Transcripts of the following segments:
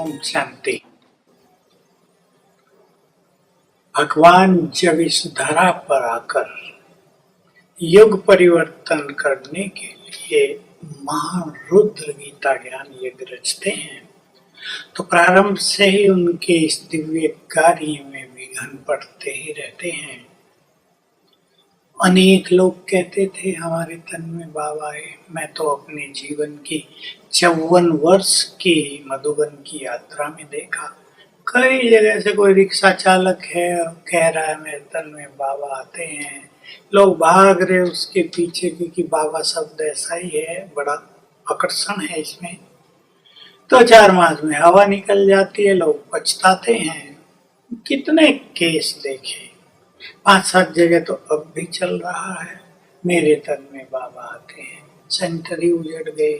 ओम शांति। भगवान जब इस धरा पर आकर युग परिवर्तन करने के लिए महान रुद्र गीता ज्ञान यज्ञ रचते हैं तो प्रारंभ से ही उनके इस दिव्य कार्य में विघ्न पड़ते ही रहते हैं। अनेक लोग कहते थे हमारे तन में बाबा है। मैं तो अपने जीवन की 54 वर्ष की मधुबन की यात्रा में देखा, कई जगह से कोई रिक्शा चालक है और कह रहा है मेरे तन में बाबा आते हैं। लोग भाग रहे उसके पीछे क्योंकि बाबा शब्द ऐसा ही है, बड़ा आकर्षण है इसमें। 2-4 मास में हवा निकल जाती है, लोग पछताते हैं। कितने केस देखे, 5-7 जगह तो अब भी चल रहा है। मेरे तन में बाबा आते हैं, सेंचुरी उजड़ गए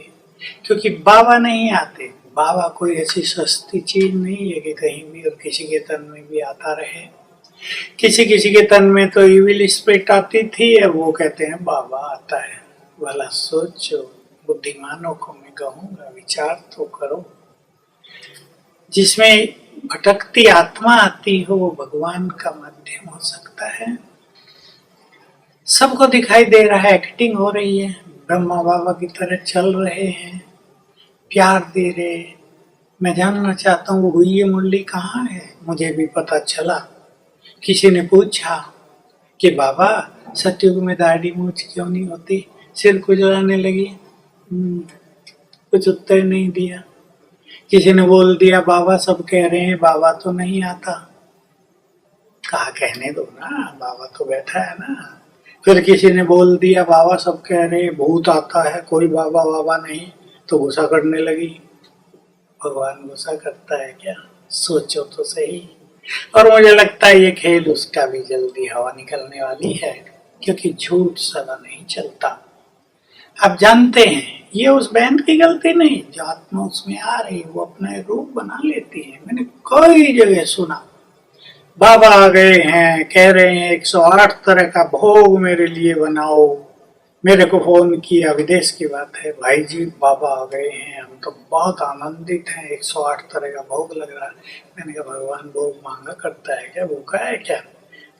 क्योंकि बाबा नहीं आते। बाबा कोई ऐसी सस्ती चीज नहीं है कि कहीं भी और किसी के तन में भी आता रहे। किसी किसी के तन में तो इविल स्पिरिट आती थी, वो कहते हैं बाबा आता है। भला सोचो, बुद्धिमानों को मैं कहूँगा विचार तो करो। जिसमें भटकती आत्मा आती हो वो भगवान का माध्यम हो सकता है। सबको दिखाई दे रहा है, एक्टिंग हो रही है, ब्रह्मा बाबा की तरह चल रहे हैं, प्यार दे रहे। मैं जानना चाहता हूँ वो हुई मुरली कहाँ है। मुझे भी पता चला, किसी ने पूछा कि बाबा सतयुग में दाढ़ी मूछ क्यों नहीं होती, सिर खुजलाने लगी। कुछ उत्तर नहीं दिया। किसी ने बोल दिया बाबा सब कह रहे हैं बाबा तो नहीं आता। कहा कहने दो ना, बाबा तो बैठा है ना। फिर किसी ने बोल दिया बाबा सब कह रहे हैं भूत आता है, कोई बाबा बाबा नहीं, तो गुस्सा करने लगी। भगवान गुस्सा करता है क्या? सोचो तो सही। और मुझे लगता है ये खेल उसका भी जल्दी हवा निकलने वाली है, क्योंकि झूठ सदा नहीं चलता। आप जानते हैं ये उस बहन की गलती नहीं, जो आत्मा उसमें आ रही वो अपना रूप बना लेती है। मैंने कई जगह सुना बाबा आ गए हैं, कह रहे हैं 108 तरह का भोग मेरे लिए बनाओ। मेरे को फोन किया, विदेश की बात है, भाई जी बाबा आ गए हैं, हम तो बहुत आनंदित हैं, 108 तरह का भोग लग रहा है। मैंने कहा भगवान भोग मांगा करता है क्या, भूखा है क्या?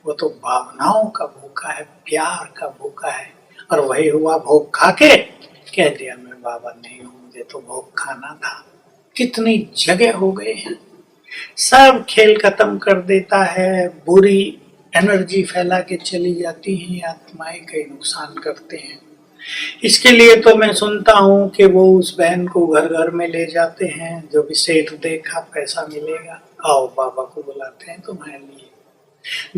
वो तो भावनाओं का भूखा है, प्यार का भूखा है। और वही हुआ, भोग खा के कह दिया मैं बाबा नहीं हूँ, मुझे तो भोग खाना था। कितनी जगह हो गए हैं, सब खेल खत्म कर देता है। बुरी एनर्जी फैला के चली जाती हैं आत्माएं, कई नुकसान करते हैं। इसके लिए तो मैं सुनता हूँ कि वो उस बहन को घर घर में ले जाते हैं, जो भी सेठ देखा पैसा मिलेगा, आओ बाबा को बुलाते हैं तुम्हारे लिए।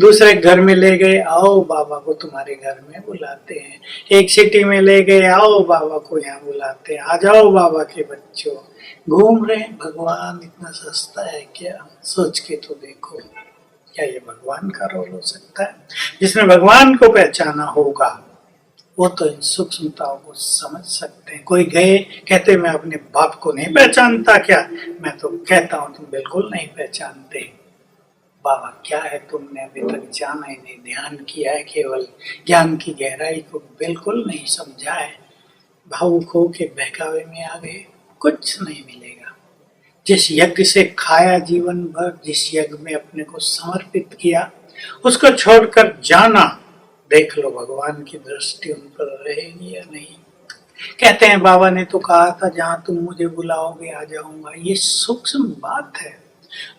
दूसरे घर में ले गए, आओ बाबा को तुम्हारे घर में बुलाते हैं। एक सिटी में ले गए, आओ बाबा को यहाँ बुलाते हैं, आ जाओ बाबा के बच्चों। घूम रहे हैं। भगवान इतना सस्ता है क्या? सोच के तो देखो, क्या ये भगवान का रोल हो सकता है? जिसने भगवान को पहचाना होगा वो तो इन सूक्ष्मताओं को समझ सकते हैं। कोई गए कहते मैं अपने बाप को नहीं पहचानता क्या? मैं तो कहता हूँ तुम बिल्कुल नहीं पहचानते। बाबा क्या है तुमने अभी तक जाना ही नहीं, ध्यान किया है, केवल ज्ञान की गहराई को बिल्कुल नहीं समझा है। भावुक हो के बहकावे में आ गए, कुछ नहीं मिलेगा। जिस यज्ञ से खाया जीवन भर, जिस यज्ञ में अपने को समर्पित किया, उसको छोड़कर जाना, देख लो भगवान की दृष्टि उन पर रहेगी या नहीं। कहते हैं बाबा ने तो कहा था जहां तुम मुझे बुलाओगे आ जाऊंगा। ये सूक्ष्म बात है।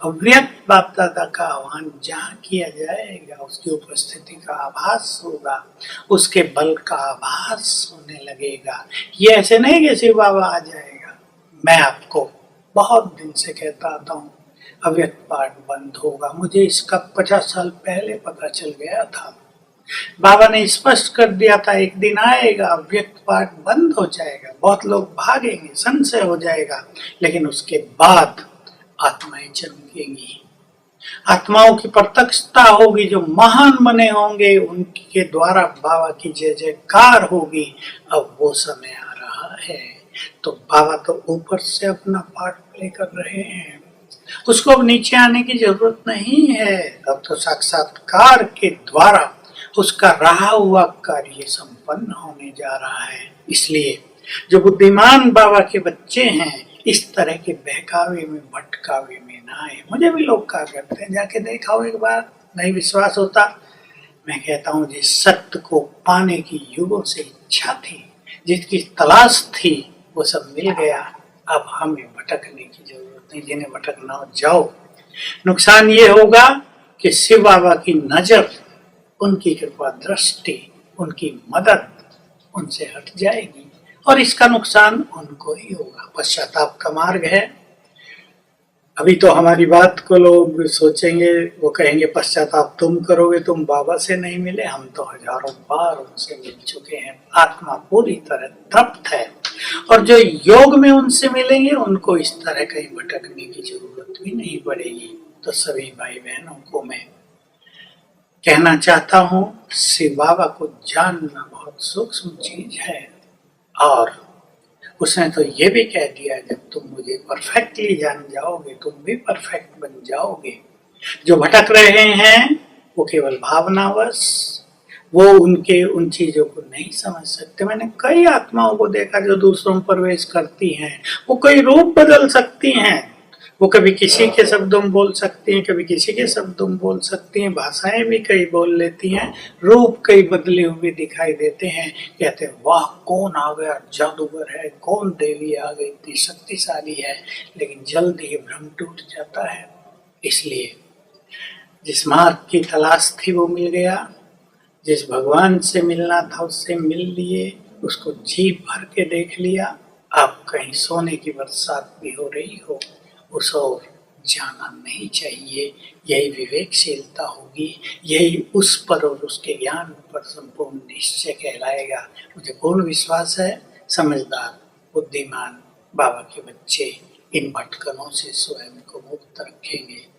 अव्यक्त बाप दादा का आह्वान जहाँ किया जाएगा उसकी उपस्थिति का आभास होगा, उसके बल का आभास होने लगेगा। ये ऐसे नहीं कि शिव बाबा आ जाएगा। मैं आपको बहुत दिन से कहता आता हूँ अव्यक्त पाठ बंद होगा। मुझे इसका 50 साल पहले पता चल गया था। बाबा ने स्पष्ट कर दिया था एक दिन आएगा अव्यक्त पाठ बंद हो जाएगा, बहुत लोग भागेंगे, संशय हो जाएगा, लेकिन उसके बाद आत्माएं चमकेंगी, आत्माओं की प्रत्यक्षता होगी। जो महान बने होंगे उनके द्वारा बाबा की जय जयकार होगी। अब वो समय आ रहा है। तो बाबा तो ऊपर से अपना पाठ प्ले कर रहे हैं, उसको अब नीचे आने की जरूरत नहीं है। अब तो साक्षात्कार के द्वारा उसका रहा हुआ कार्य संपन्न होने जा रहा है। इसलिए जो बुद्धिमान बाबा के बच्चे हैं इस तरह के बहकावे में भटकावे में ना आए। मुझे भी लोग कहा करते हैं जाके देखा हो एक बार, नहीं विश्वास होता। मैं कहता हूँ जिस सत्य को पाने की युगों से इच्छा थी, जिसकी तलाश थी, वो सब मिल गया। अब हमें भटकने की जरूरत नहीं, जिन्हें भटकना हो जाओ। नुकसान ये होगा कि शिव बाबा की नजर, उनकी कृपा दृष्टि, उनकी मदद उनसे हट जाएगी और इसका नुकसान उनको ही होगा। पश्चाताप का मार्ग है। अभी तो हमारी बात को लोग सोचेंगे, वो कहेंगे पश्चाताप तुम करोगे, तुम बाबा से नहीं मिले। हम तो हजारों बार उनसे मिल चुके हैं, आत्मा पूरी तरह तृप्त है। और जो योग में उनसे मिलेंगे उनको इस तरह कहीं भटकने की जरूरत भी नहीं पड़ेगी। तो सभी भाई बहनों को मैं कहना चाहता हूँ, शिव बाबा को जानना बहुत सूक्ष्म चीज है। और उसने तो ये भी कह दिया, जब तुम मुझे परफेक्टली जान जाओगे, तुम भी परफेक्ट बन जाओगे। जो भटक रहे हैं वो केवल भावनावश, वो उनके उन चीजों को नहीं समझ सकते। मैंने कई आत्माओं को देखा जो दूसरों में प्रवेश करती हैं, वो कई रूप बदल सकती हैं। वो कभी किसी के शब्दों में बोल सकती हैं, कभी किसी के शब्दों में बोल सकती हैं, भाषाएं भी कई बोल लेती हैं, रूप कई बदले हुए दिखाई देते हैं। कहते हैं वाह कौन आ गया, जादूगर है, कौन देवी आ गई, इतनी शक्तिशाली है। लेकिन जल्द ही भ्रम टूट जाता है। इसलिए जिस मार्ग की तलाश थी वो मिल गया, जिस भगवान से मिलना था उससे मिल लिए, उसको जी भर के देख लिया। अब कहीं सोने की बरसात भी हो रही हो, उस ओर जाना नहीं चाहिए। यही विवेकशीलता होगी, यही उस पर और उसके ज्ञान पर संपूर्ण निश्चय कहलाएगा। मुझे पूर्ण विश्वास है समझदार बुद्धिमान बाबा के बच्चे इन भटकनों से स्वयं को मुक्त रखेंगे।